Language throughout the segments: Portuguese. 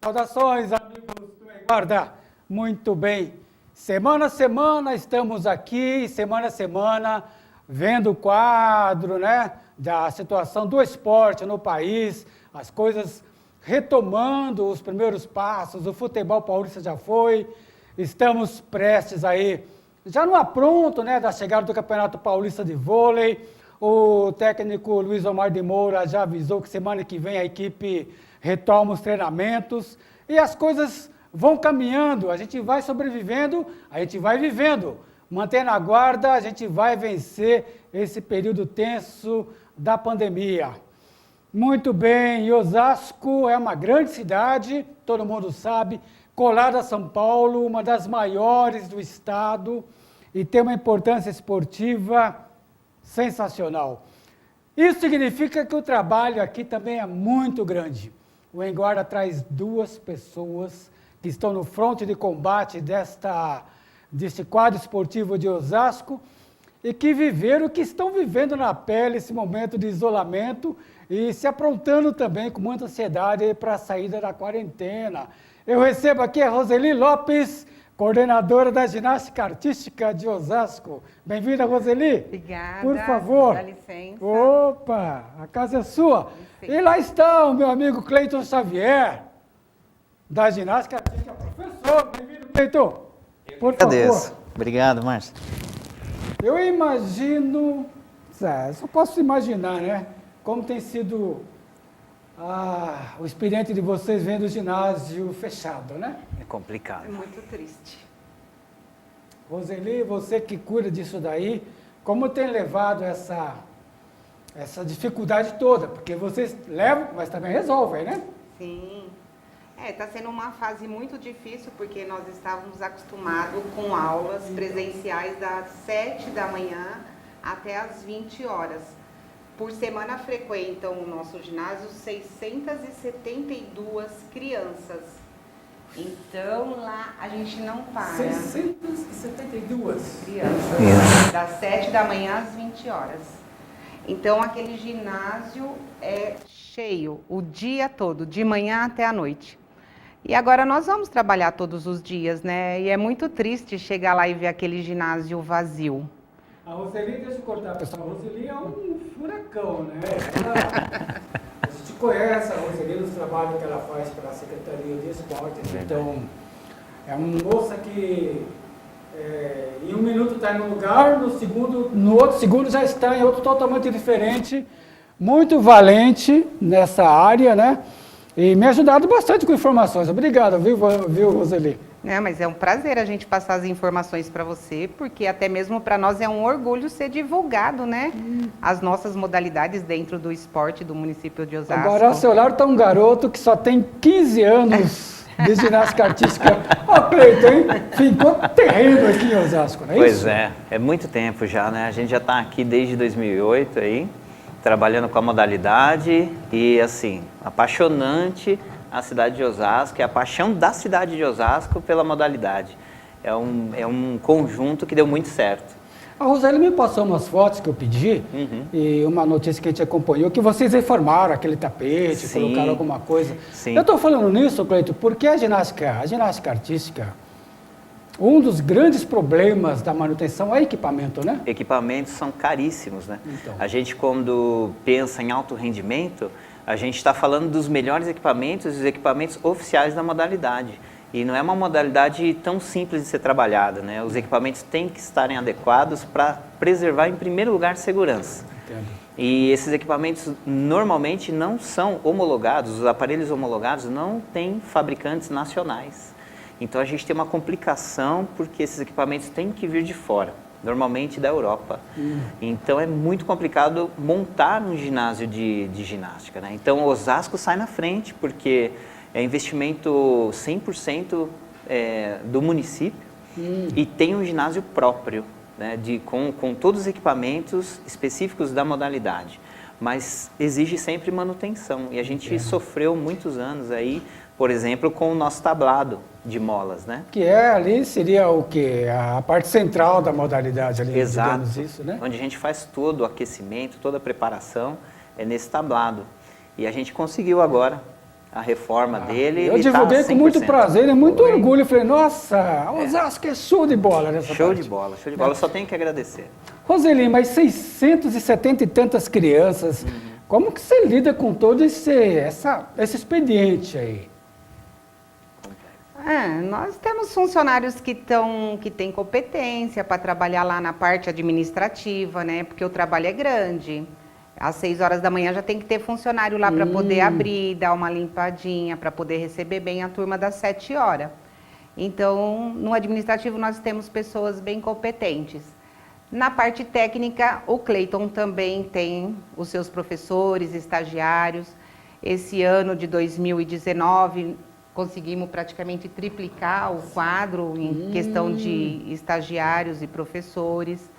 Saudações, amigos do Guarda. Muito bem. Semana a semana estamos aqui, semana a semana, vendo o quadro, né, da situação do esporte no país, as coisas retomando os primeiros passos, o futebol paulista já foi, estamos prestes aí, já no apronto, né, da chegada do Campeonato Paulista de Vôlei. O técnico Luiz Omar de Moura já avisou que semana que vem a equipe retoma os treinamentos e as coisas vão caminhando, a gente vai sobrevivendo, a gente vai vivendo. Mantendo a guarda, a gente vai vencer esse período tenso da pandemia. Muito bem, Osasco é uma grande cidade, todo mundo sabe, colada a São Paulo, uma das maiores do estado e tem uma importância esportiva sensacional. Isso significa que o trabalho aqui também é muito grande. O Enguarda traz 2 pessoas que estão no fronte de combate deste quadro esportivo de Osasco e que viveram, que estão vivendo na pele esse momento de isolamento e se aprontando também com muita ansiedade para a saída da quarentena. Eu recebo aqui a Roseli Lopes, coordenadora da ginástica artística de Osasco. Bem-vinda, Roseli. Obrigada. Por favor. Dá licença. Opa, a casa é sua. E lá está o meu amigo Cleiton Xavier, da ginástica artística. Professor, bem-vindo, Cleiton. Por Agradeço. favor. Obrigado, Márcio. Eu imagino, só posso imaginar, né? Como tem sido o experiente de vocês vendo o ginásio fechado, né? É complicado. É muito triste. Roseli, você que cuida disso daí, como tem levado essa dificuldade toda? Porque vocês levam, mas também resolvem, né? Sim. Está sendo uma fase muito difícil, porque nós estávamos acostumados com aulas presenciais das 7 da manhã até as 20 horas. Por semana frequentam o nosso ginásio 672 crianças. Então lá a gente não para. 672 crianças. Das 7 da manhã às 20 horas. Então aquele ginásio é cheio o dia todo, de manhã até a noite. E agora nós vamos trabalhar todos os dias, né? E é muito triste chegar lá e ver aquele ginásio vazio. A Roseli, deixa eu cortar, pessoal. A Roseli é um furacão, né? A gente conhece a Roseli nos trabalhos que ela faz para a Secretaria de Esportes. Então, é uma moça que em um minuto está em um lugar, no outro segundo já está em outro totalmente diferente. Muito valente nessa área, né? E me ajudado bastante com informações. Obrigado, viu, Roseli? Mas é um prazer a gente passar as informações para você, porque até mesmo para nós é um orgulho ser divulgado, né? As nossas modalidades dentro do esporte do município de Osasco. Agora, ao seu lado está um garoto que só tem 15 anos de ginástica artística. Ó, Cleiton, hein? Ficou terreno aqui em Osasco, não é Pois isso? é muito tempo já, né? A gente já está aqui desde 2008 aí, trabalhando com a modalidade e, assim, apaixonante a cidade de Osasco, é a paixão da cidade de Osasco pela modalidade. É um conjunto que deu muito certo. A Roseli me passou umas fotos que eu pedi e uma notícia que a gente acompanhou, que vocês reformaram aquele tapete, Sim. colocaram alguma coisa. Sim. Eu estou falando nisso, Cleiton, porque a ginástica artística, um dos grandes problemas da manutenção é equipamento, né? Equipamentos são caríssimos, né? Então. A gente, quando pensa em alto rendimento, a gente está falando dos melhores equipamentos, os equipamentos oficiais da modalidade. E não é uma modalidade tão simples de ser trabalhada, né? Os equipamentos têm que estarem adequados para preservar, em primeiro lugar, segurança. Entendo. E esses equipamentos normalmente não são homologados, os aparelhos homologados não têm fabricantes nacionais. Então a gente tem uma complicação porque esses equipamentos têm que vir de fora, normalmente da Europa. Então é muito complicado montar um ginásio de ginástica, né? Então Osasco sai na frente porque é investimento 100% do município e tem um ginásio próprio, né? Com todos os equipamentos específicos da modalidade. Mas exige sempre manutenção e a gente sofreu muitos anos aí, por exemplo, com o nosso tablado. de molas, né? Que é ali, seria o quê? A parte central da modalidade ali, Exato. digamos isso, né? Onde a gente faz todo o aquecimento, toda a preparação, é nesse tablado. E a gente conseguiu agora a reforma dele. Eu e tá divulguei com muito 100%. prazer e muito Foi. orgulho. Eu falei, nossa, Osasco é show de bola nessa Show parte. de bola, show de bola. Eu só tenho que agradecer. Roseli, mas 670 e tantas crianças, como que você lida com todo esse expediente aí? Nós temos funcionários que têm competência para trabalhar lá na parte administrativa, né? Porque o trabalho é grande. Às 6 horas da manhã já tem que ter funcionário lá para poder abrir, dar uma limpadinha, para poder receber bem a turma das 7 horas. Então, no administrativo nós temos pessoas bem competentes. Na parte técnica, o Cleiton também tem os seus professores, estagiários. Esse ano de 2019, conseguimos praticamente triplicar o quadro em questão de estagiários e professores.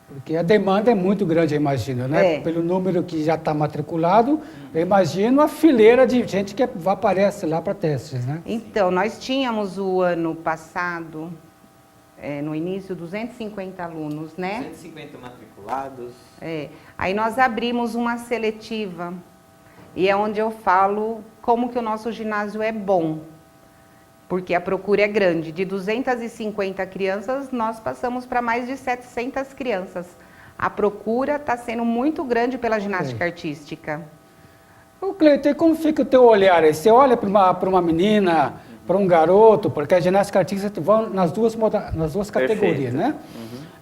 Porque a demanda é muito grande, eu imagino, né? É. Pelo número que já está matriculado, eu imagino a fileira de gente que aparece lá para testes, né? Então, nós tínhamos o ano passado, no início, 250 alunos, né? 150 matriculados. Aí nós abrimos uma seletiva, e é onde eu falo como que o nosso ginásio é bom. Porque a procura é grande. De 250 crianças, nós passamos para mais de 700 crianças. A procura está sendo muito grande pela ginástica artística. Ô, Cleiton, e como fica o teu olhar aí? Você olha para uma menina, para um garoto, porque a ginástica artística vai nas duas categorias, né?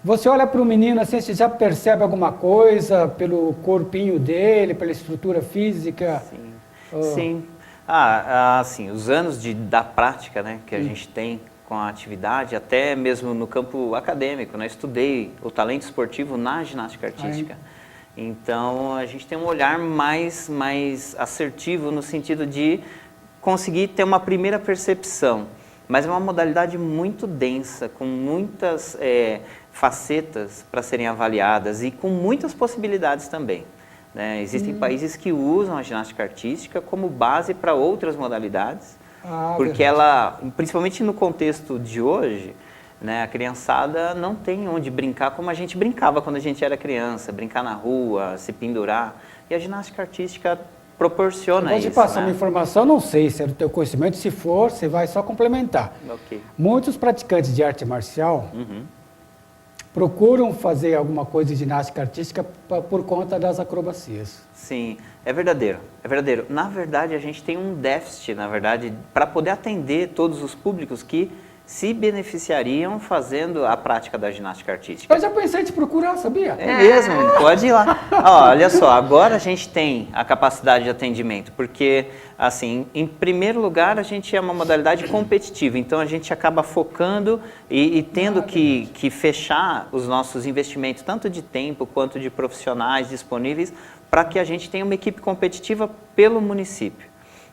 Você olha para o menino assim, você já percebe alguma coisa pelo corpinho dele, pela estrutura física? Sim. Sim. Assim, os anos da prática, né, que a gente tem com a atividade, até mesmo no campo acadêmico, né? Estudei o talento esportivo na ginástica artística. Então, a gente tem um olhar mais assertivo no sentido de conseguir ter uma primeira percepção. Mas é uma modalidade muito densa, com muitas facetas para serem avaliadas e com muitas possibilidades também. Né? Existem países que usam a ginástica artística como base para outras modalidades, porque ela, principalmente no contexto de hoje, né, a criançada não tem onde brincar como a gente brincava quando a gente era criança, brincar na rua, se pendurar, e a ginástica artística proporciona isso. Pode passar né? uma informação, não sei se é do teu conhecimento, se for, você vai só complementar. Okay. Muitos praticantes de arte marcial procuram fazer alguma coisa de ginástica artística por conta das acrobacias. Sim, é verdadeiro, é verdadeiro. Na verdade, a gente tem um déficit, na verdade, para poder atender todos os públicos que se beneficiariam fazendo a prática da ginástica artística. Eu já pensei em te procurar, sabia? É mesmo, pode ir lá. Olha só, agora a gente tem a capacidade de atendimento, porque, assim, em primeiro lugar, a gente é uma modalidade competitiva, então a gente acaba focando e tendo que fechar os nossos investimentos, tanto de tempo quanto de profissionais disponíveis, para que a gente tenha uma equipe competitiva pelo município.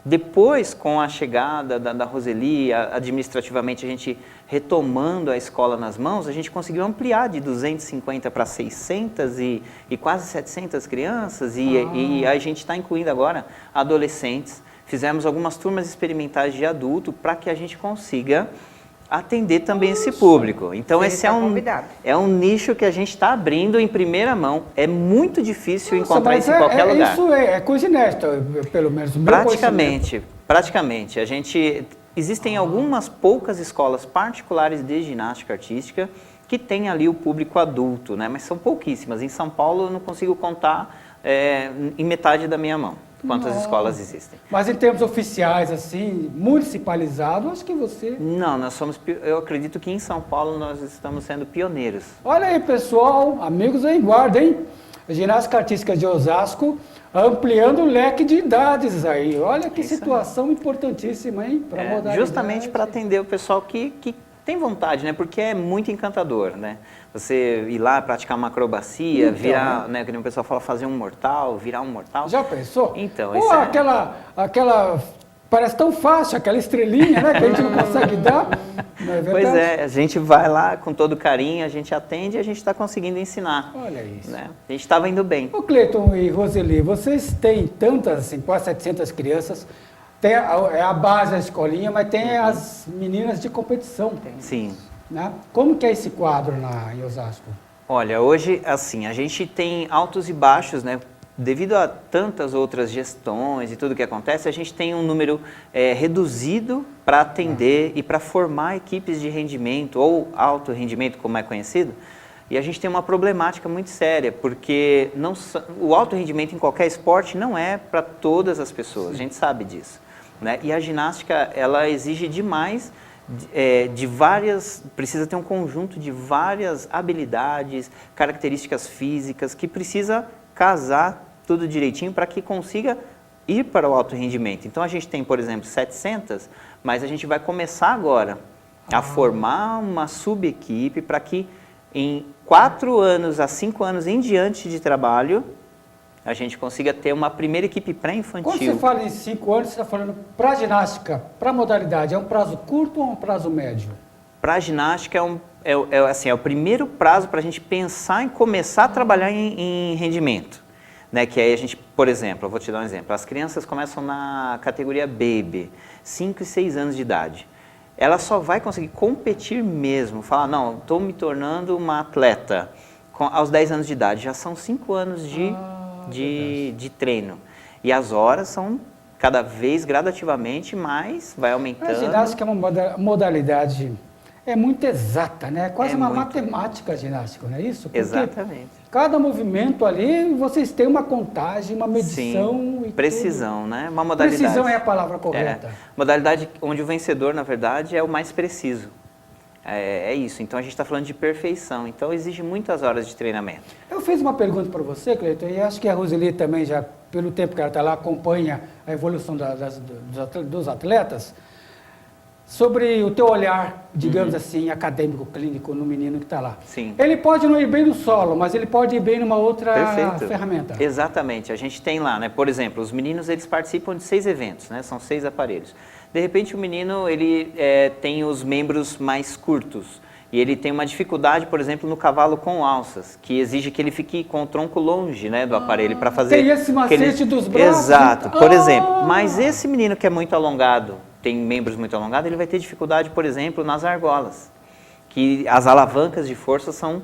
Depois, com a chegada da Roseli, administrativamente a gente retomando a escola nas mãos, a gente conseguiu ampliar de 250 para 600 e quase 700 crianças, e a gente está incluindo agora adolescentes. Fizemos algumas turmas experimentais de adulto para que a gente consiga atender também esse público. Então esse é um nicho que a gente está abrindo em primeira mão. É muito difícil encontrar isso em qualquer lugar. Isso é coisa inédita, pelo menos. Praticamente. Existem algumas poucas escolas particulares de ginástica artística que têm ali o público adulto, né? Mas são pouquíssimas. Em São Paulo eu não consigo contar em metade da minha mão quantas escolas existem. Mas em termos oficiais, assim, municipalizados, acho que você... Não, eu acredito que em São Paulo nós estamos sendo pioneiros. Olha aí, pessoal, amigos aí, guarda, hein? A ginástica artística de Osasco ampliando o leque de idades aí. Olha que situação importantíssima, hein? Pra modalidade. Justamente para atender o pessoal que tem vontade, né? Porque é muito encantador, né? Você ir lá praticar uma acrobacia, virar, né? Que o pessoal fala, fazer um mortal, virar um mortal. Já pensou? Então, aquela parece tão fácil, aquela estrelinha, né? Que a gente não consegue dar. Não é verdade? Pois é, a gente vai lá com todo carinho, a gente atende e a gente está conseguindo ensinar. Olha isso. Né? A gente estava indo bem. Ô Cleiton e Roseli, vocês têm tantas, assim, quase 700 crianças. Tem é a base da escolinha, mas tem as meninas de competição. Sim. Né? Como que é esse quadro em Osasco? Olha, hoje, assim, a gente tem altos e baixos, né? Devido a tantas outras gestões e tudo que acontece, a gente tem um número reduzido para atender e para formar equipes de rendimento, ou alto rendimento, como é conhecido. E a gente tem uma problemática muito séria, porque o alto rendimento em qualquer esporte não é para todas as pessoas, a gente sabe disso. Né? E a ginástica, ela exige demais precisa ter um conjunto de várias habilidades, características físicas, que precisa casar tudo direitinho para que consiga ir para o alto rendimento. Então a gente tem, por exemplo, 700, mas a gente vai começar agora a formar uma sub-equipe para que em 4 anos a 5 anos em diante de trabalho, a gente consiga ter uma primeira equipe pré-infantil. Quando você fala em 5 anos, você está falando para ginástica, para modalidade, é um prazo curto ou um prazo médio? Para a ginástica é o primeiro prazo para a gente pensar em começar a trabalhar em rendimento. Né? Que aí a gente, por exemplo, eu vou te dar um exemplo, as crianças começam na categoria Baby, 5 e 6 anos de idade. Ela só vai conseguir competir mesmo, falar, não, estou me tornando uma atleta aos 10 anos de idade, já são 5 anos de treino. E as horas são cada vez gradativamente mais, vai aumentando. A ginástica é uma modalidade, é muito exata, né? É quase uma matemática a ginástica, não é isso? Porque exatamente. cada movimento ali, vocês têm uma contagem, uma medição. Sim, e precisão, tudo. Né? Uma modalidade. Precisão é a palavra correta. Modalidade onde o vencedor, na verdade, é o mais preciso. É isso. Então, a gente está falando de perfeição. Então, exige muitas horas de treinamento. Eu fiz uma pergunta para você, Cleiton, e acho que a Roseli também já, pelo tempo que ela está lá, acompanha a evolução dos atletas, sobre o teu olhar, digamos assim, acadêmico, clínico, no menino que está lá. Sim. Ele pode não ir bem no solo, mas ele pode ir bem numa outra ferramenta. Exatamente. A gente tem lá, né? Por exemplo, os meninos, eles participam de 6 eventos, né? São 6 aparelhos. De repente, o menino, ele tem os membros mais curtos. E ele tem uma dificuldade, por exemplo, no cavalo com alças, que exige que ele fique com o tronco longe, né, do aparelho para fazer... Tem esse macete dos braços. Exato, por exemplo. Mas esse menino que é muito alongado, tem membros muito alongados, ele vai ter dificuldade, por exemplo, nas argolas, que as alavancas de força são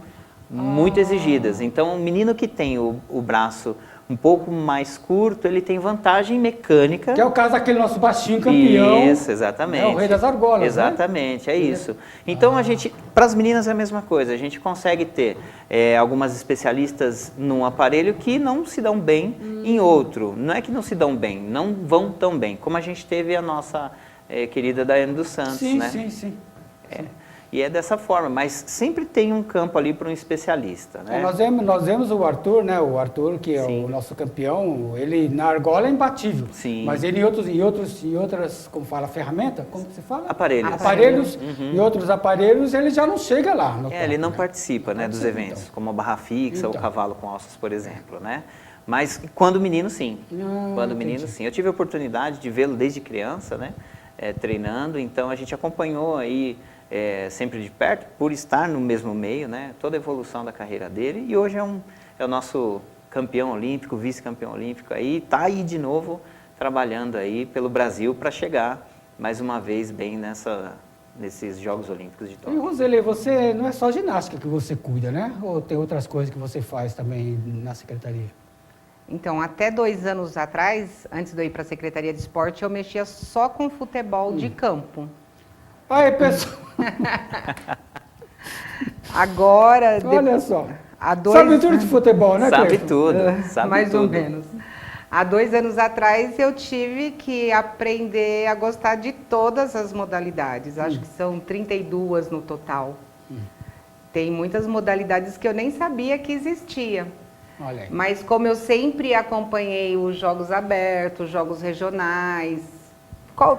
muito exigidas. Então, o menino que tem o braço um pouco mais curto, ele tem vantagem mecânica. Que é o caso daquele nosso baixinho campeão. Isso, exatamente. É o rei das argolas, exatamente, né? É isso. Então, a gente, para as meninas é a mesma coisa. A gente consegue ter algumas especialistas num aparelho que não se dão bem em outro. Não é que não se dão bem, não vão tão bem. Como a gente teve a nossa querida Daiane dos Santos, sim, né? Sim. E é dessa forma, mas sempre tem um campo ali para um especialista, né? Nós vemos o Arthur, né? O Arthur, que é Sim. o nosso campeão, ele na argola é imbatível. Sim. Mas ele em outras, como fala, ferramenta, como que se fala? Aparelhos. Aparelhos, e outros aparelhos, ele já não chega lá. Ele não participa, né, dos eventos, como a barra fixa ou o cavalo com alças, por exemplo, né? Mas quando menino, sim. Quando menino, sim. Eu tive a oportunidade de vê-lo desde criança, né? Treinando, então a gente acompanhou aí sempre de perto, por estar no mesmo meio, né? Toda a evolução da carreira dele, e hoje é o nosso campeão olímpico, vice-campeão olímpico aí, está aí de novo trabalhando aí pelo Brasil para chegar mais uma vez bem nesses Jogos Olímpicos de E Tóquio. Roseli, você não é só ginástica que você cuida, né? Ou tem outras coisas que você faz também na secretaria? Então, até 2 anos atrás, antes de eu ir para a Secretaria de Esporte, eu mexia só com futebol de campo. Aí, pessoal, Agora... olha só. Há 2 Sabe tudo de futebol, né, Sabe Cleiton? tudo, sabe mais tudo. ou menos. Há 2 anos atrás eu tive que aprender a gostar de todas as modalidades. Acho que são 32 no total. Tem muitas modalidades que eu nem sabia que existia. Olha aí. Mas como eu sempre acompanhei os jogos abertos, jogos regionais,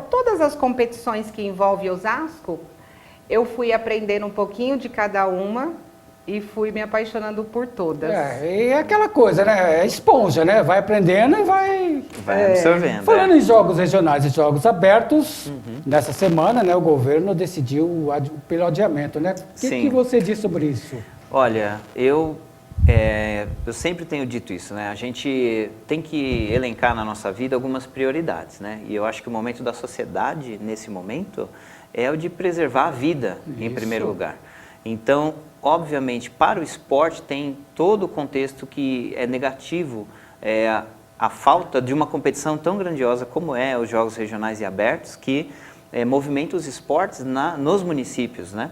todas as competições que envolvem Osasco, eu fui aprendendo um pouquinho de cada uma e fui me apaixonando por todas. E é aquela coisa, né? É esponja, né? Vai aprendendo e vai... Vai absorvendo. Falando em jogos regionais e jogos abertos, nessa semana, né, o governo decidiu pelo adiamento, né? O que você diz sobre isso? Olha, eu Eu sempre tenho dito isso, né? A gente tem que elencar na nossa vida algumas prioridades, né? E eu acho que o momento da sociedade, nesse momento, é o de preservar a vida, em primeiro lugar. Então, obviamente, para o esporte tem todo o contexto que é negativo, a falta de uma competição tão grandiosa como é os Jogos Regionais e Abertos, que movimenta os esportes nos municípios, né?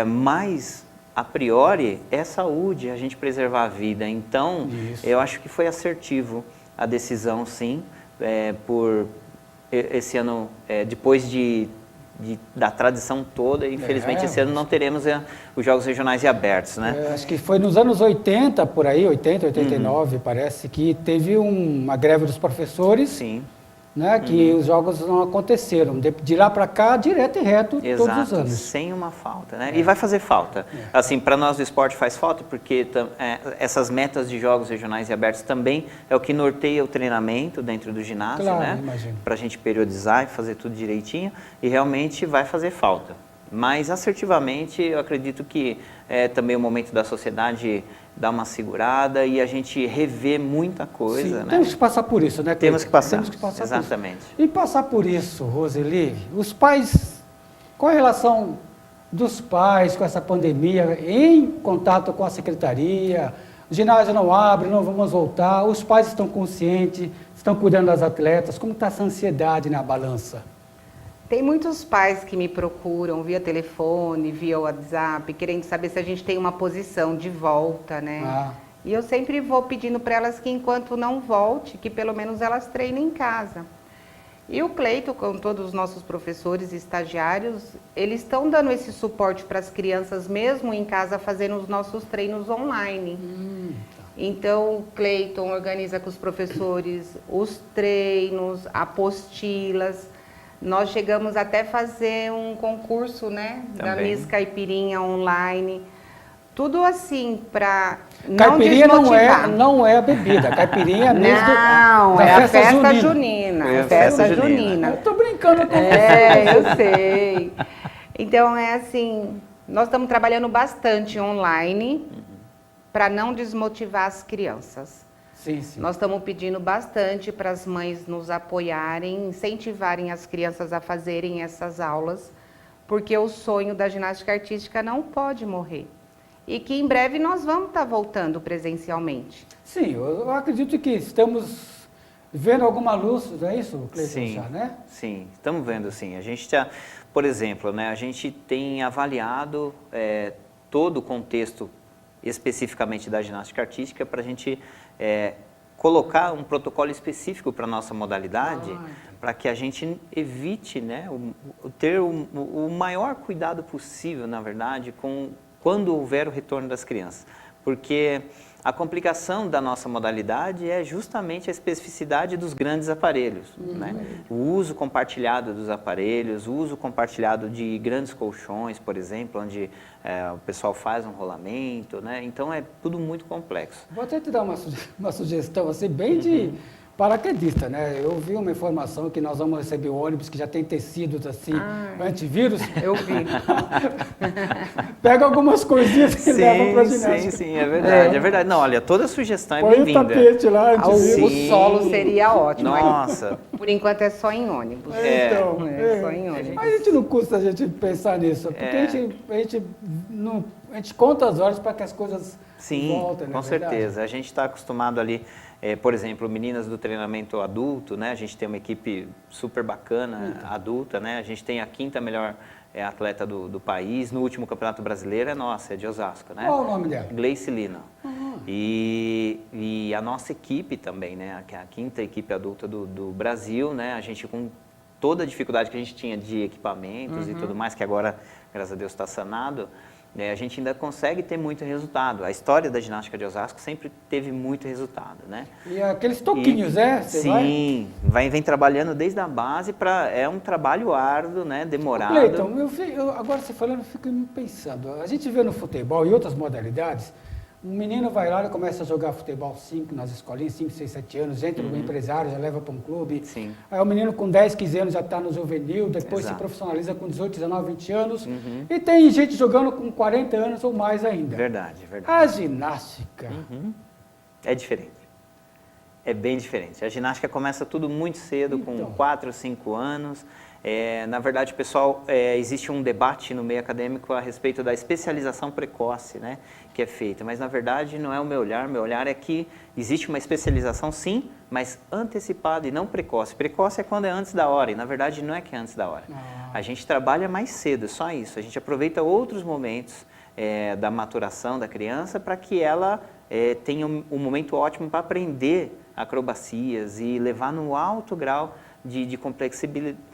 Mas, a priori, é saúde, a gente preservar a vida. Então, eu acho que foi assertivo a decisão, sim, por esse ano, depois da tradição toda, infelizmente esse ano não teremos os Jogos Regionais e Abertos, né? Acho que foi nos anos 80, por aí, 80, 89, parece que teve uma greve dos professores. Sim. Né, que os jogos não aconteceram. De lá para cá, direto e reto, Exato, todos os anos. sem uma falta, né? E vai fazer falta. Assim, para nós do esporte faz falta, porque essas metas de jogos regionais e abertos também é o que norteia o treinamento dentro do ginásio, claro, né? Para a gente periodizar e fazer tudo direitinho, e realmente vai fazer falta. Mas, assertivamente, eu acredito que é também o momento da sociedade dar uma segurada e a gente rever muita coisa, né? Temos que passar por isso, né? Temos que passar, exatamente. Por isso. E passar por isso, Roseli, os pais, qual a relação dos pais com essa pandemia, em contato com a secretaria? O ginásio não abre, não vamos voltar, os pais estão conscientes, estão cuidando das atletas, como está essa ansiedade na balança? Tem muitos pais que me procuram via telefone, via WhatsApp, querendo saber se a gente tem uma posição de volta, né? E eu sempre vou pedindo para elas que enquanto não volte, que pelo menos elas treinem em casa. E o Cleito, com todos os nossos professores e estagiários, eles estão dando esse suporte para as crianças mesmo em casa, fazendo os nossos treinos online. Então, o Cleiton organiza com os professores os treinos, apostilas. Nós chegamos até a fazer um concurso, né, da Miss Caipirinha online. Tudo assim, para não desmotivar. Não é a bebida, caipirinha é mesmo Não, é a festa junina. É a festa junina. Eu tô brincando com eu sei. Então, é assim, nós estamos trabalhando bastante online para não desmotivar as crianças. Sim, sim. Nós estamos pedindo bastante para as mães nos apoiarem, incentivarem as crianças a fazerem essas aulas, porque o sonho da ginástica artística não pode morrer. E que em breve nós vamos estar voltando presencialmente. Sim, eu acredito que estamos vendo alguma luz, não é isso, Cleiton? Sim, já, né? Sim, estamos vendo sim. A gente está, por exemplo, né, a gente tem avaliado todo o contexto especificamente da ginástica artística para a gente colocar um protocolo específico para a nossa modalidade, para que a gente evite, né, ter o maior cuidado possível, na verdade, quando houver o retorno das crianças. Porque a complicação da nossa modalidade é justamente a especificidade dos grandes aparelhos, né? O uso compartilhado dos aparelhos, o uso compartilhado de grandes colchões, por exemplo, onde o pessoal faz um rolamento, né? Então é tudo muito complexo. Vou até te dar uma sugestão assim, bem de paraquedista, né? Eu vi uma informação que nós vamos receber ônibus que já tem tecidos assim, antivírus. Eu vi. Pega algumas coisinhas e leva para a ginástica. Sim, é verdade, é verdade. Não, olha, toda sugestão é Põe bem-vinda. o tapete lá, antivírus. O solo seria ótimo. Nossa. Por enquanto é só em ônibus. Só em ônibus. Mas a gente não custa a gente pensar nisso, porque a gente conta as horas para que as coisas voltem, com certeza. A gente está acostumado ali, por exemplo, meninas do treinamento adulto, né? A gente tem uma equipe super bacana, adulta, né? A gente tem a 5ª melhor atleta do país. No último Campeonato Brasileiro é nossa, é de Osasco, né? Qual o nome dela? Gleice Lino. E a nossa equipe também, né? Que é a 5ª equipe adulta do Brasil, né? A gente, com toda a dificuldade que a gente tinha de equipamentos e tudo mais, que agora, graças a Deus, está sanado, a gente ainda consegue ter muito resultado. A história da ginástica de Osasco sempre teve muito resultado, né? E aqueles toquinhos, Sim, vem trabalhando desde a base é um trabalho árduo, né? Demorado. Cleiton, agora você falando, eu fico pensando, a gente vê no futebol e outras modalidades, Um menino vai lá e começa a jogar futebol 5 nas escolinhas, 5, 6, 7 anos, entra no empresário, já leva para um clube. Sim. Aí o menino com 10, 15 anos já está no juvenil, depois Exato. se profissionaliza com 18, 19, 20 anos. E tem gente jogando com 40 anos ou mais ainda. Verdade, verdade. A ginástica, É diferente. É bem diferente. A ginástica começa tudo muito cedo, Então. com 4, 5 anos. Na verdade, pessoal, existe um debate no meio acadêmico a respeito da especialização precoce, né, que é feita. Mas, na verdade, não é o meu olhar é que existe uma especialização, sim, mas antecipada e não precoce. Precoce é quando é antes da hora, e, na verdade, não é que é antes da hora. A gente trabalha mais cedo, é só isso. A gente aproveita outros momentos da maturação da criança para que ela tenha um momento ótimo para aprender acrobacias e levar no alto grau de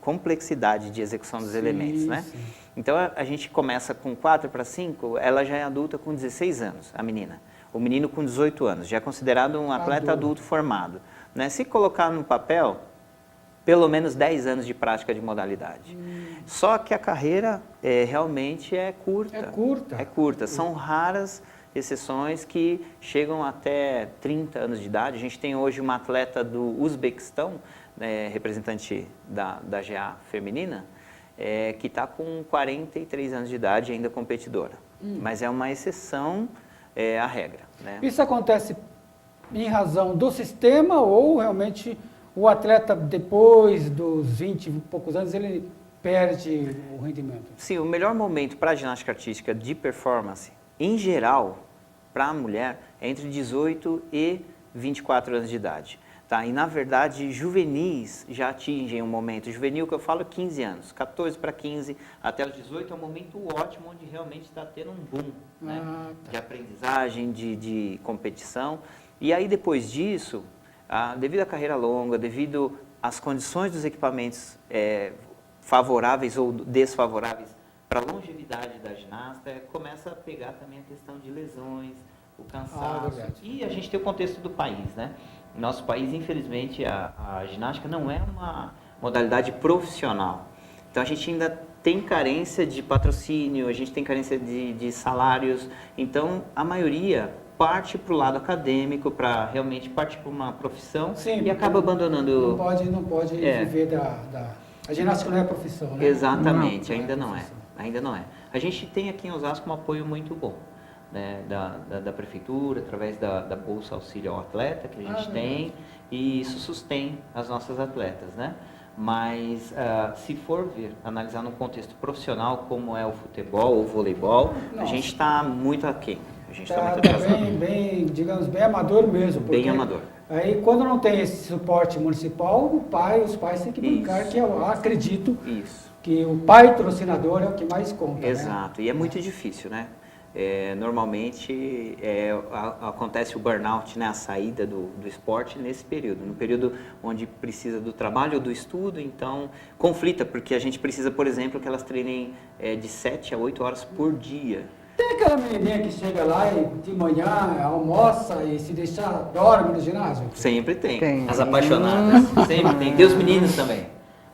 complexidade de execução dos elementos, né? sim. Então, a gente começa com 4 para 5, ela já é adulta com 16 anos, a menina. O menino com 18 anos, já é considerado um atleta adulto formado, né? Se colocar no papel, pelo menos 10 anos de prática de modalidade. Só que a carreira realmente é curta. É curta. É curta. São raras exceções que chegam até 30 anos de idade. A gente tem hoje uma atleta do Uzbequistão, representante da GA feminina, que está com 43 anos de idade, ainda competidora. Mas é uma exceção à regra, né? Isso acontece em razão do sistema ou realmente o atleta, depois dos 20 e poucos anos, ele perde o rendimento? Sim, o melhor momento para a ginástica artística de performance, em geral, para a mulher, é entre 18 e 24 anos de idade. Tá? E, na verdade, juvenis já atingem um momento. Juvenil, que eu falo, 15 anos. 14 para 15 até os 18 é um momento ótimo, onde realmente está tendo um boom, né? De aprendizagem, de competição. E aí, depois disso, devido à carreira longa, devido às condições dos equipamentos favoráveis ou desfavoráveis para a longevidade da ginasta, começa a pegar também a questão de lesões, o cansaço. E a gente tem o contexto do país, né? Nosso país, infelizmente, a ginástica não é uma modalidade profissional. Então, a gente ainda tem carência de patrocínio, a gente tem carência de salários. Então, a maioria parte para o lado acadêmico, para realmente partir para uma profissão. Sim, e acaba abandonando... Não pode viver A ginástica não é profissão, né? Exatamente, ainda não é. Ainda não é. A gente tem aqui em Osasco um apoio muito bom, né, da prefeitura, através da Bolsa Auxílio ao Atleta, que a gente tem, e isso sustém as nossas atletas, né? Mas, se for analisar num contexto profissional, como é o futebol ou o voleibol, a gente está muito aquém. A gente está muito atrasado. Digamos, bem amador mesmo. Bem amador. Aí, quando não tem esse suporte municipal, os pais têm que brincar, que eu acredito que o patrocinador é o que mais conta. Exato, né? E é muito difícil, né? Normalmente acontece o burnout, né, a saída do esporte nesse período, no período onde precisa do trabalho ou do estudo, então conflita, porque a gente precisa, por exemplo, que elas treinem de 7 a 8 horas por dia. Tem aquela menininha que chega lá e de manhã almoça e se deixar dorme no ginásio? Sempre tem. As apaixonadas, sempre tem. Tem os meninos também.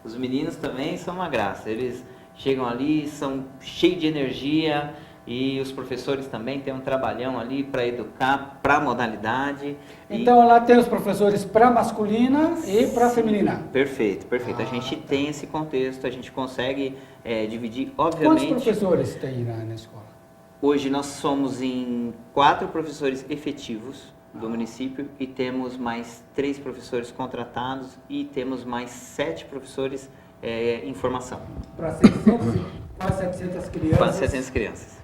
Os meninos também são uma graça, eles chegam ali, são cheios de energia. E os professores também têm um trabalhão ali para educar para a modalidade. Então lá tem os professores para masculina e para feminina. Perfeito. A gente tem esse contexto, a gente consegue dividir, obviamente... Quantos professores tem na escola? Hoje nós somos em 4 professores efetivos do município e temos mais 3 professores contratados e temos mais 7 professores em formação. Para quase 700 crianças. Quase 700 crianças.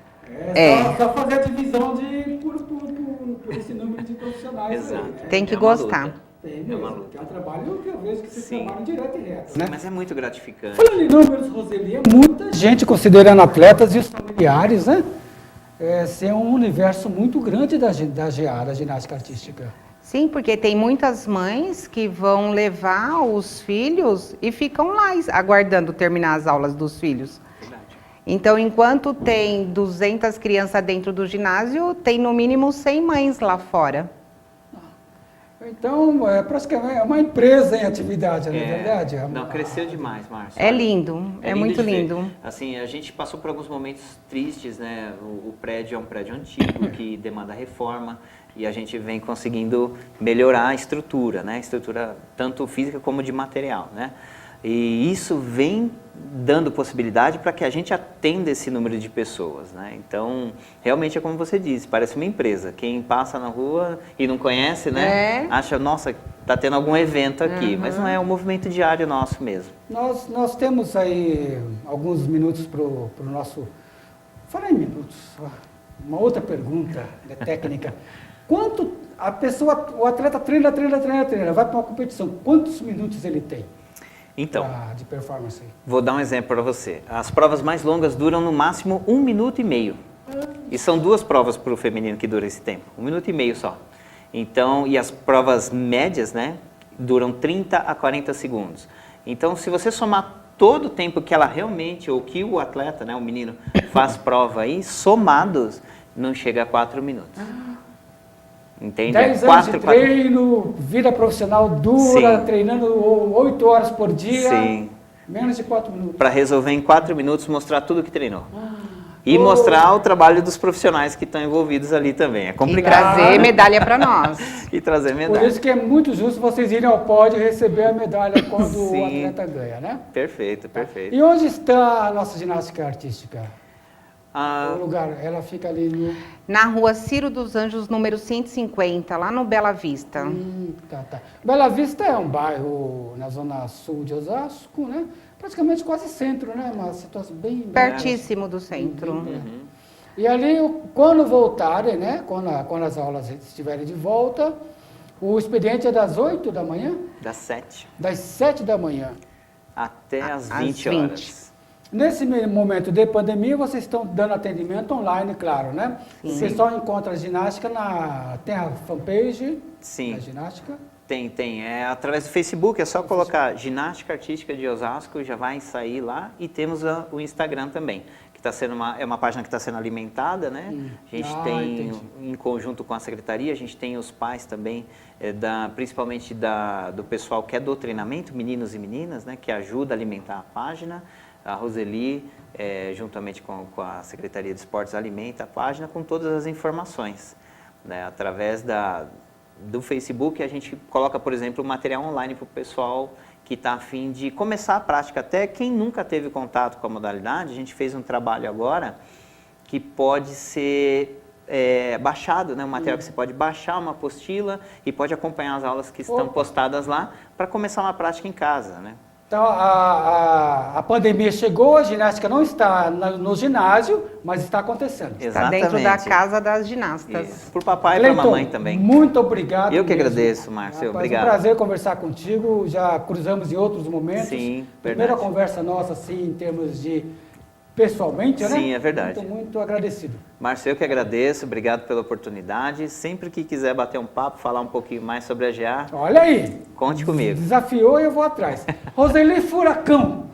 Só fazer a divisão por esse número de profissionais. Exato. Aí, Tem que gostar. Tem mesmo, que é um trabalho que eu vejo que vocês trabalham direto e reto. Né? Mas é muito gratificante. Falando em números, Roseli, muita gente considerando atletas e os familiares, né? Ser um universo muito grande da GA, da ginástica artística. Sim, porque tem muitas mães que vão levar os filhos e ficam lá aguardando terminar as aulas dos filhos. Então, enquanto tem 200 crianças dentro do ginásio, tem no mínimo 100 mães lá fora. Então, é praticamente uma empresa em atividade, não é verdade? Não, cresceu demais, Márcio. É lindo, é muito de ver. lindo. Assim, a gente passou por alguns momentos tristes, né? O prédio é um prédio antigo que demanda reforma e a gente vem conseguindo melhorar a estrutura, né? Estrutura tanto física como de material, né? E isso vem dando possibilidade para que a gente atenda esse número de pessoas, né? Então, realmente é como você disse, parece uma empresa. Quem passa na rua e não conhece, né? Acha, nossa, está tendo algum evento aqui, mas não é um movimento diário nosso mesmo. Nós temos aí alguns minutos para o nosso... Falar em minutos, uma outra pergunta técnica. Quanto a pessoa, o atleta treina, vai para uma competição, quantos minutos ele tem? Então, De performance aí? Vou dar um exemplo para você. As provas mais longas duram no máximo 1 minuto e meio. E são 2 provas para o feminino que dura esse tempo. 1 minuto e meio só. Então, e as provas médias, né, duram 30 a 40 segundos. Então, se você somar todo o tempo que ela realmente, ou que o atleta, né, o menino, faz prova aí, somados, não chega a 4 minutos. Entende? 10 anos de treino, vida profissional dura, treinando 8 horas por dia, menos de 4 minutos. Para resolver em 4 minutos, mostrar tudo que treinou. E mostrar o trabalho dos profissionais que estão envolvidos ali também. É complicado. E trazer medalha para nós. E trazer medalha. Por isso que é muito justo vocês irem ao pódio e receber a medalha quando o atleta ganha, né? Perfeito, perfeito. E onde está a nossa ginástica artística? O lugar, ela fica ali no... Na rua Ciro dos Anjos, número 150, lá no Bela Vista. Tá. Bela Vista é um bairro na zona sul de Osasco, né? Praticamente quase centro, né? Uma situação bem... Pertíssimo do centro. E ali, quando voltarem, né? Quando as aulas estiverem de volta, o expediente é das 8 da manhã? Das 7. Das 7 da manhã. Até às 20 horas. Nesse momento de pandemia, vocês estão dando atendimento online, claro, né? Sim. O pessoal encontra a ginástica tem a fanpage da ginástica? Tem. É através do Facebook, é só colocar Ginástica Artística de Osasco, já vai sair lá. E temos o Instagram também, que está sendo uma página que está sendo alimentada, né? A gente tem, em conjunto com a secretaria, a gente tem os pais também, principalmente do pessoal que é do treinamento, meninos e meninas, né? Que ajuda a alimentar a página. A Roseli, juntamente com a Secretaria de Esportes, alimenta a página com todas as informações. Né? Através do Facebook, a gente coloca, por exemplo, material online para o pessoal que está a fim de começar a prática. Até quem nunca teve contato com a modalidade, a gente fez um trabalho agora que pode ser baixado, né? Um material que você pode baixar uma apostila e pode acompanhar as aulas que estão postadas lá para começar uma prática em casa, né? Então, a pandemia chegou, a ginástica não está no ginásio, mas está acontecendo. Está dentro da casa das ginastas. Isso. Por papai e para mamãe também. Muito obrigado. Eu que agradeço, Márcio. Obrigado. É um prazer conversar contigo. Já cruzamos em outros momentos. Sim, Primeira verdade. conversa nossa, assim, em termos de pessoalmente, né? Sim, é verdade. Muito agradecido. Márcio, eu que agradeço. Obrigado pela oportunidade. Sempre que quiser bater um papo, falar um pouquinho mais sobre a GA, olha aí. conte comigo. Desafiou e eu vou atrás. Roseli Furacão.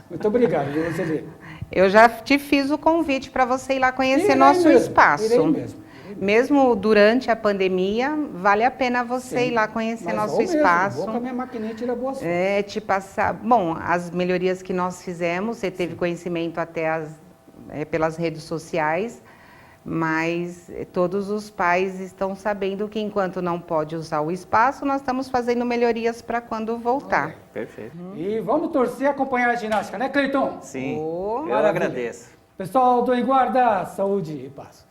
Muito obrigado, Roseli. Eu já te fiz o convite para você ir lá conhecer nosso espaço. Irei mesmo. Mesmo durante a pandemia, vale a pena você ir lá conhecer nosso espaço. Vou com a minha maquininha e tirar boas fotos. Te passar... Bom, as melhorias que nós fizemos, você teve conhecimento até pelas redes sociais, mas todos os pais estão sabendo que enquanto não pode usar o espaço, nós estamos fazendo melhorias para quando voltar. Perfeito. E vamos torcer e acompanhar a ginástica, né, Cleiton? Sim, eu maravilha. agradeço. Pessoal do Em Guarda, saúde e paz.